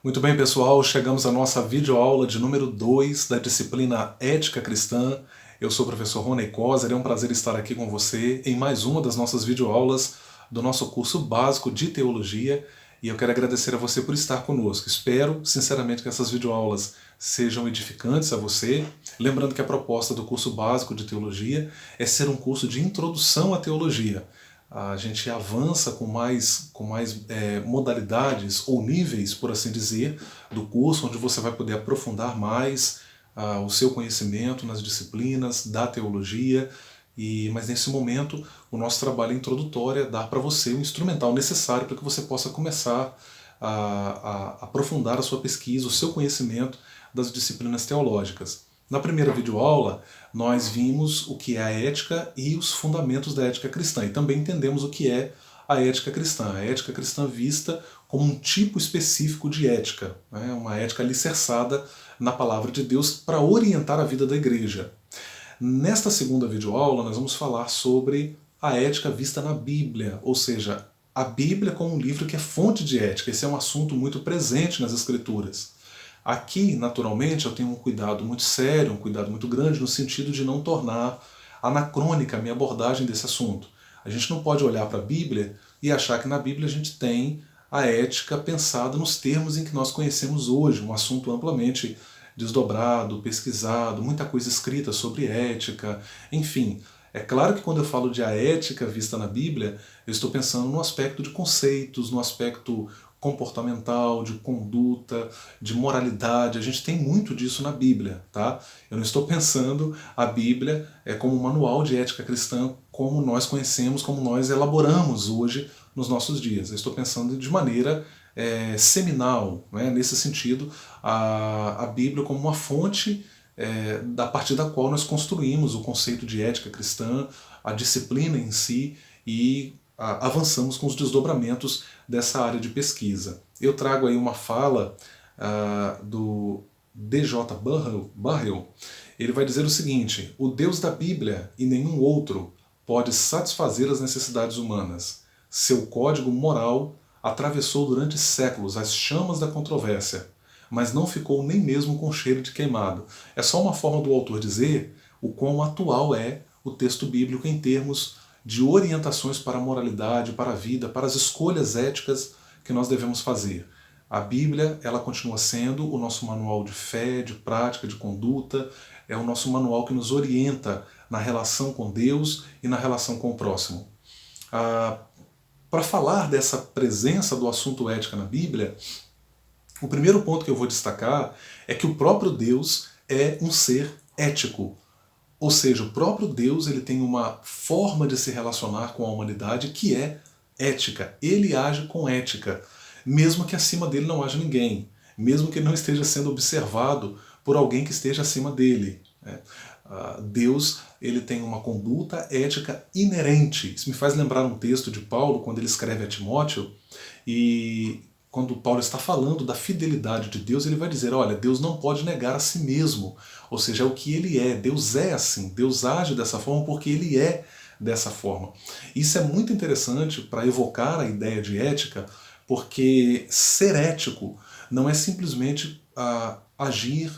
Muito bem, pessoal, chegamos à nossa videoaula de número 2 da disciplina Ética Cristã. Eu sou o professor Rony Coser, é um prazer estar aqui com você em mais uma das nossas videoaulas do nosso curso básico de Teologia, e eu quero agradecer a você por estar conosco. Espero, sinceramente, que essas videoaulas sejam edificantes a você. Lembrando que a proposta do curso básico de Teologia é ser um curso de introdução à teologia. A gente avança com mais modalidades ou níveis, por assim dizer, do curso, onde você vai poder aprofundar mais o seu conhecimento nas disciplinas da teologia. Mas nesse momento, o nosso trabalho introdutório é dar para você o instrumental necessário para que você possa começar a aprofundar a sua pesquisa, o seu conhecimento das disciplinas teológicas. Na primeira videoaula, nós vimos o que é a ética e os fundamentos da ética cristã, e também entendemos o que é a ética cristã. A ética cristã vista como um tipo específico de ética, né? Uma ética alicerçada na palavra de Deus para orientar a vida da igreja. Nesta segunda videoaula, nós vamos falar sobre a ética vista na Bíblia, ou seja, a Bíblia como um livro que é fonte de ética. Esse é um assunto muito presente nas Escrituras. Aqui, naturalmente, eu tenho um cuidado muito sério, um cuidado muito grande, no sentido de não tornar anacrônica a minha abordagem desse assunto. A gente não pode olhar para a Bíblia e achar que na Bíblia a gente tem a ética pensada nos termos em que nós conhecemos hoje, um assunto amplamente desdobrado, pesquisado, muita coisa escrita sobre ética, enfim. É claro que quando eu falo de a ética vista na Bíblia, eu estou pensando no aspecto de conceitos, no aspecto comportamental, de conduta, de moralidade. A gente tem muito disso na Bíblia, tá? Eu não estou pensando a Bíblia como um manual de ética cristã como nós conhecemos, como nós elaboramos hoje nos nossos dias. Eu estou pensando de maneira seminal, né? Nesse sentido, a Bíblia como uma fonte a partir da qual nós construímos o conceito de ética cristã, a disciplina em si, e avançamos com os desdobramentos dessa área de pesquisa. Eu trago aí uma fala do D.J. Burrell. Ele vai dizer o seguinte: o Deus da Bíblia e nenhum outro pode satisfazer as necessidades humanas. Seu código moral atravessou durante séculos as chamas da controvérsia, mas não ficou nem mesmo com cheiro de queimado. É só uma forma do autor dizer o quão atual é o texto bíblico em termos de orientações para a moralidade, para a vida, para as escolhas éticas que nós devemos fazer. A Bíblia, ela continua sendo o nosso manual de fé, de prática, de conduta, é o nosso manual que nos orienta na relação com Deus e na relação com o próximo. Para falar dessa presença do assunto ética na Bíblia, o primeiro ponto que eu vou destacar é que o próprio Deus é um ser ético. Ou seja, o próprio Deus ele tem uma forma de se relacionar com a humanidade que é ética. Ele age com ética, mesmo que acima dele não haja ninguém, mesmo que ele não esteja sendo observado por alguém que esteja acima dele. Deus ele tem uma conduta ética inerente. Isso me faz lembrar um texto de Paulo, quando ele escreve a Timóteo, e quando Paulo está falando da fidelidade de Deus, ele vai dizer, olha, Deus não pode negar a si mesmo, ou seja, é o que ele é. Deus é assim, Deus age dessa forma porque ele é dessa forma. Isso é muito interessante para evocar a ideia de ética, porque ser ético não é simplesmente agir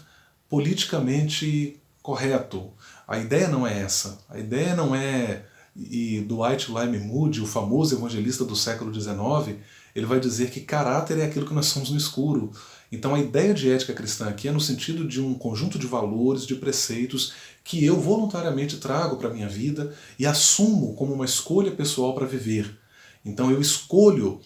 politicamente correto. A ideia não é essa. A ideia não é... E Dwight Lyman Moody, o famoso evangelista do século XIX, ele vai dizer que caráter é aquilo que nós somos no escuro. Então a ideia de ética cristã aqui é no sentido de um conjunto de valores, de preceitos que eu voluntariamente trago para a minha vida e assumo como uma escolha pessoal para viver. Então eu escolho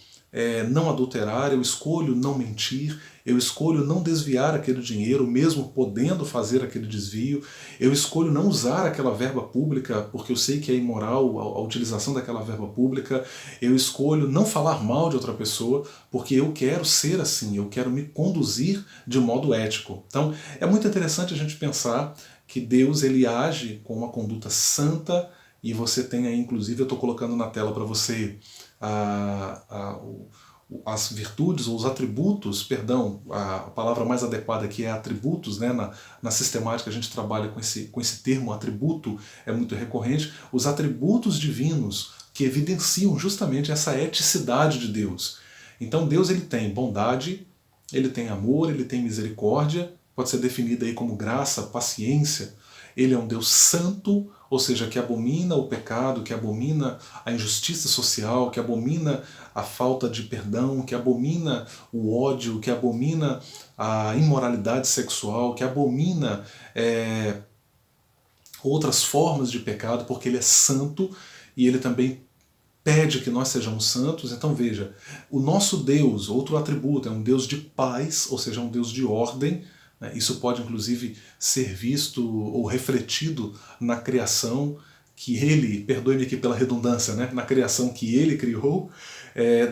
não adulterar, eu escolho não mentir, eu escolho não desviar aquele dinheiro, mesmo podendo fazer aquele desvio, eu escolho não usar aquela verba pública porque eu sei que é imoral a utilização daquela verba pública, eu escolho não falar mal de outra pessoa porque eu quero ser assim, eu quero me conduzir de modo ético. Então é muito interessante a gente pensar que Deus ele age com uma conduta santa, e você tem aí, inclusive, eu estou colocando na tela para você as virtudes ou os atributos, perdão, a palavra mais adequada aqui é atributos, né? Na sistemática a gente trabalha com esse termo atributo, é muito recorrente, os atributos divinos que evidenciam justamente essa eticidade de Deus. Então Deus ele tem bondade, ele tem amor, ele tem misericórdia, pode ser definido aí como graça, paciência. Ele é um Deus santo, ou seja, que abomina o pecado, que abomina a injustiça social, que abomina a falta de perdão, que abomina o ódio, que abomina a imoralidade sexual, que abomina outras formas de pecado, porque ele é santo e ele também pede que nós sejamos santos. Então veja, o nosso Deus, outro atributo, é um Deus de paz, ou seja, um Deus de ordem. Isso pode inclusive ser visto ou refletido na criação que ele, perdoe-me aqui pela redundância, na criação que ele criou.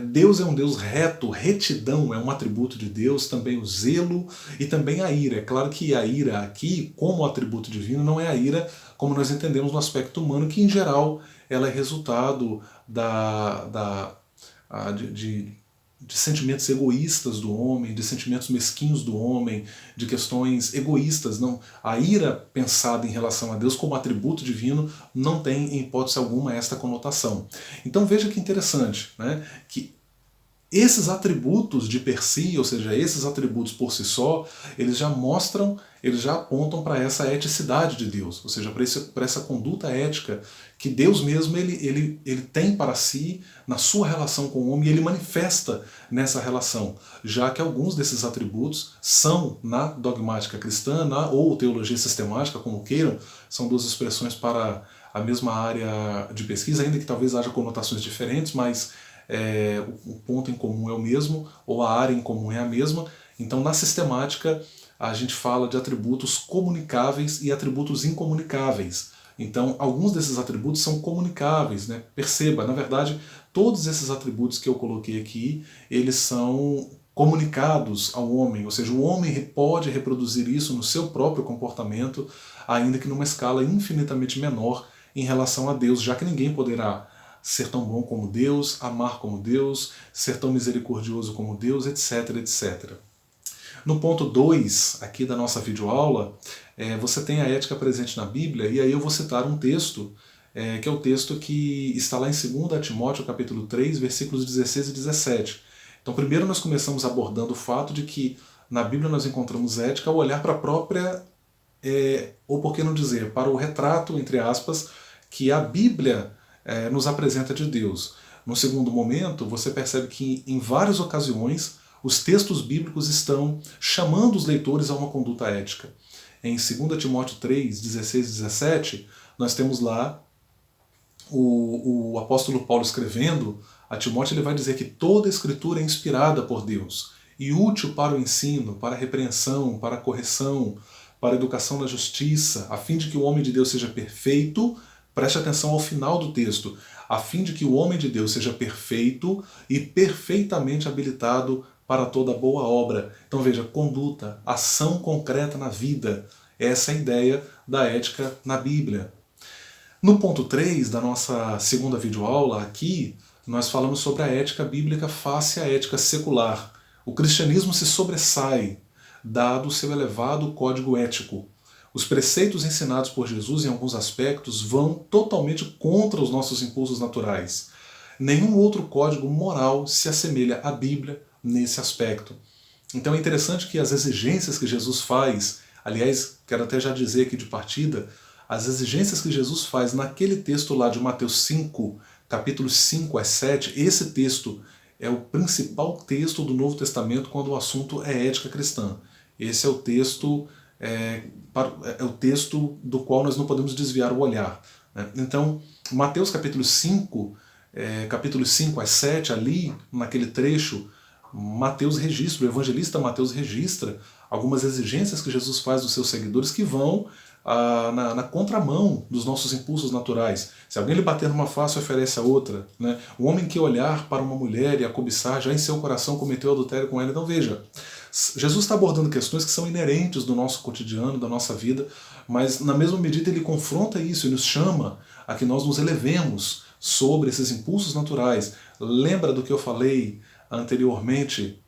Deus é um Deus reto, retidão é um atributo de Deus, também o zelo e também a ira. É claro que a ira aqui, como atributo divino, não é a ira como nós entendemos no aspecto humano, que em geral ela é resultado de sentimentos egoístas do homem, de sentimentos mesquinhos do homem, de questões egoístas. Não, a ira pensada em relação a Deus como atributo divino não tem, em hipótese alguma, esta conotação. Então veja que interessante, que esses atributos de per si, ou seja, esses atributos por si só, eles já mostram, eles já apontam para essa eticidade de Deus, ou seja, para essa conduta ética que Deus mesmo ele tem para si na sua relação com o homem, e ele manifesta nessa relação, já que alguns desses atributos são, na dogmática cristã, ou teologia sistemática, como queiram, são duas expressões para a mesma área de pesquisa, ainda que talvez haja conotações diferentes, mas o ponto em comum é o mesmo, ou a área em comum é a mesma. Então, na sistemática, a gente fala de atributos comunicáveis e atributos incomunicáveis. Então, alguns desses atributos são comunicáveis. Perceba, na verdade, todos esses atributos que eu coloquei aqui, eles são comunicados ao homem, ou seja, o homem pode reproduzir isso no seu próprio comportamento, ainda que numa escala infinitamente menor em relação a Deus, já que ninguém poderá ser tão bom como Deus, amar como Deus, ser tão misericordioso como Deus, etc, etc. No ponto 2 aqui da nossa videoaula, você tem a ética presente na Bíblia, e aí eu vou citar um texto, que é o texto que está lá em 2 Timóteo capítulo 3, versículos 16 e 17. Então primeiro nós começamos abordando o fato de que na Bíblia nós encontramos ética ao olhar para a própria, ou por que não dizer, para o retrato, entre aspas, que a Bíblia nos apresenta de Deus. No segundo momento, você percebe que em várias ocasiões os textos bíblicos estão chamando os leitores a uma conduta ética. Em 2 Timóteo 3, 16 e 17, nós temos lá o apóstolo Paulo escrevendo a Timóteo. Ele vai dizer que toda a escritura é inspirada por Deus e útil para o ensino, para a repreensão, para a correção, para a educação na justiça, a fim de que o homem de Deus seja perfeito. Preste atenção ao final do texto. A fim de que o homem de Deus seja perfeito e perfeitamente habilitado para toda boa obra. Então veja, conduta, ação concreta na vida. Essa é a ideia da ética na Bíblia. No ponto 3 da nossa segunda videoaula, aqui, nós falamos sobre a ética bíblica face à ética secular. O cristianismo se sobressai, dado o seu elevado código ético. Os preceitos ensinados por Jesus, em alguns aspectos, vão totalmente contra os nossos impulsos naturais. Nenhum outro código moral se assemelha à Bíblia nesse aspecto. Então é interessante que as exigências que Jesus faz, aliás, quero até já dizer aqui de partida, as exigências que Jesus faz naquele texto lá de Mateus 5, capítulos 5 a 7, esse texto é o principal texto do Novo Testamento quando o assunto é ética cristã. Esse é o texto... É o texto do qual nós não podemos desviar o olhar. Então, Mateus capítulo 5, capítulos 5 a 7, ali, naquele trecho, Mateus registra, o evangelista Mateus registra algumas exigências que Jesus faz dos seus seguidores que vão na contramão dos nossos impulsos naturais. Se alguém lhe bater numa face, oferece a outra. O homem que olhar para uma mulher e a cobiçar, já em seu coração cometeu adultério com ela. Então veja, Jesus está abordando questões que são inerentes do nosso cotidiano, da nossa vida, mas na mesma medida ele confronta isso e nos chama a que nós nos elevemos sobre esses impulsos naturais. Lembra do que eu falei anteriormente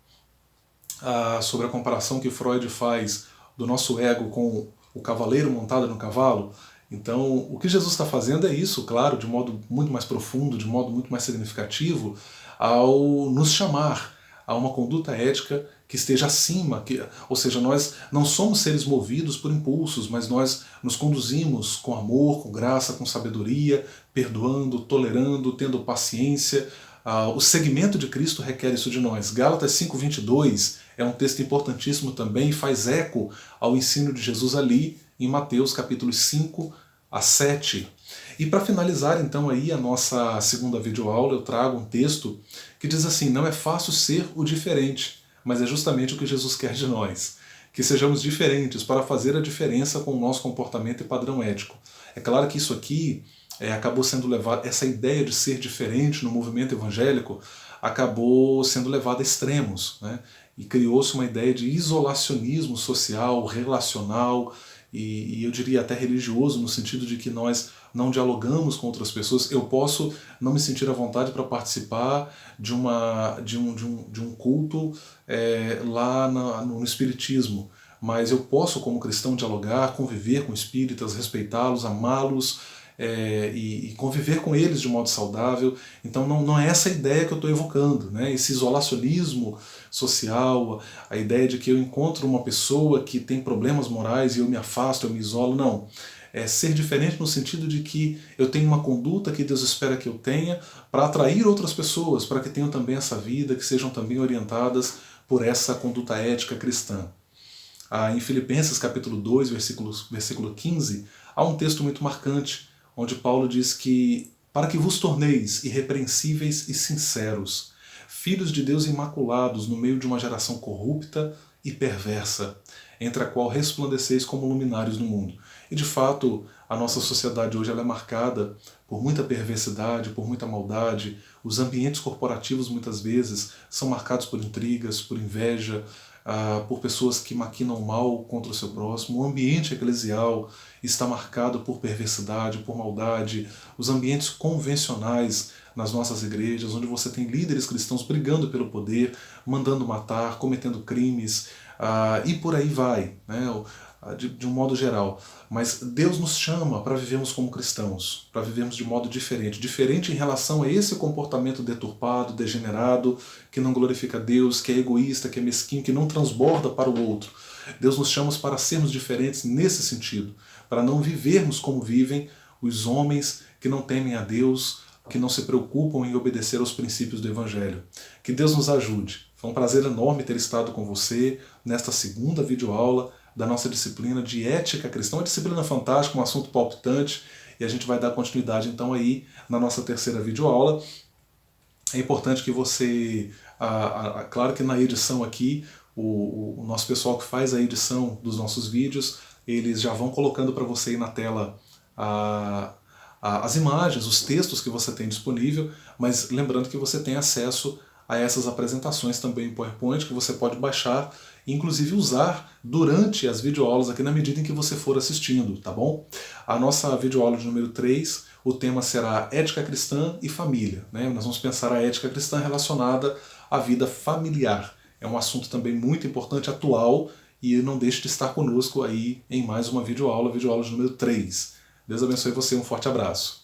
sobre a comparação que Freud faz do nosso ego com o cavaleiro montado no cavalo? Então, o que Jesus está fazendo é isso, claro, de modo muito mais profundo, de modo muito mais significativo, ao nos chamar a uma conduta ética que esteja acima, ou seja, nós não somos seres movidos por impulsos, mas nós nos conduzimos com amor, com graça, com sabedoria, perdoando, tolerando, tendo paciência. O segmento de Cristo requer isso de nós. Gálatas 5:22 é um texto importantíssimo também e faz eco ao ensino de Jesus ali em Mateus capítulos 5-7. E para finalizar então aí a nossa segunda videoaula, eu trago um texto que diz assim: não é fácil ser o diferente, mas é justamente o que Jesus quer de nós, que sejamos diferentes para fazer a diferença com o nosso comportamento e padrão ético. É claro que isso aqui acabou sendo levado, essa ideia de ser diferente no movimento evangélico acabou sendo levada a extremos, né? E criou-se uma ideia de isolacionismo social, relacional e eu diria até religioso, no sentido de que nós não dialogamos com outras pessoas. Eu posso não me sentir à vontade para participar de um culto lá no Espiritismo, mas eu posso, como cristão, dialogar, conviver com espíritas, respeitá-los, amá-los, e conviver com eles de modo saudável. Então não é essa ideia que eu estou evocando, né? Esse isolacionismo social, a ideia de que eu encontro uma pessoa que tem problemas morais e eu me afasto, eu me isolo, não. É ser diferente no sentido de que eu tenho uma conduta que Deus espera que eu tenha para atrair outras pessoas, para que tenham também essa vida, que sejam também orientadas por essa conduta ética cristã. Em Filipenses capítulo 2, versículo 15, há um texto muito marcante, onde Paulo diz que para que vos torneis irrepreensíveis e sinceros, filhos de Deus imaculados no meio de uma geração corrupta e perversa, entre a qual resplandeceis como luminares no mundo. E de fato, a nossa sociedade hoje ela é marcada por muita perversidade, por muita maldade. Os ambientes corporativos muitas vezes são marcados por intrigas, por inveja, por pessoas que maquinam mal contra o seu próximo. O ambiente eclesial está marcado por perversidade, por maldade. Os ambientes convencionais nas nossas igrejas, onde você tem líderes cristãos brigando pelo poder, mandando matar, cometendo crimes, e por aí vai, né? De um modo geral. Mas Deus nos chama para vivermos como cristãos, para vivermos de modo diferente. Diferente em relação a esse comportamento deturpado, degenerado, que não glorifica Deus, que é egoísta, que é mesquinho, que não transborda para o outro. Deus nos chama para sermos diferentes nesse sentido, para não vivermos como vivem os homens que não temem a Deus, que não se preocupam em obedecer aos princípios do Evangelho. Que Deus nos ajude. Foi um prazer enorme ter estado com você nesta segunda videoaula da nossa disciplina de ética cristã, uma disciplina fantástica, um assunto palpitante, e a gente vai dar continuidade então aí na nossa terceira videoaula. É importante que você, claro que na edição aqui, o nosso pessoal que faz a edição dos nossos vídeos, eles já vão colocando para você aí na tela as imagens, os textos que você tem disponível, mas lembrando que você tem acesso a essas apresentações também em PowerPoint, que você pode baixar e inclusive usar durante as videoaulas aqui na medida em que você for assistindo, tá bom? A nossa videoaula de número 3, o tema será Ética Cristã e Família, né? Nós vamos pensar a ética cristã relacionada à vida familiar. É um assunto também muito importante, atual, e não deixe de estar conosco aí em mais uma videoaula de número 3. Deus abençoe você, um forte abraço.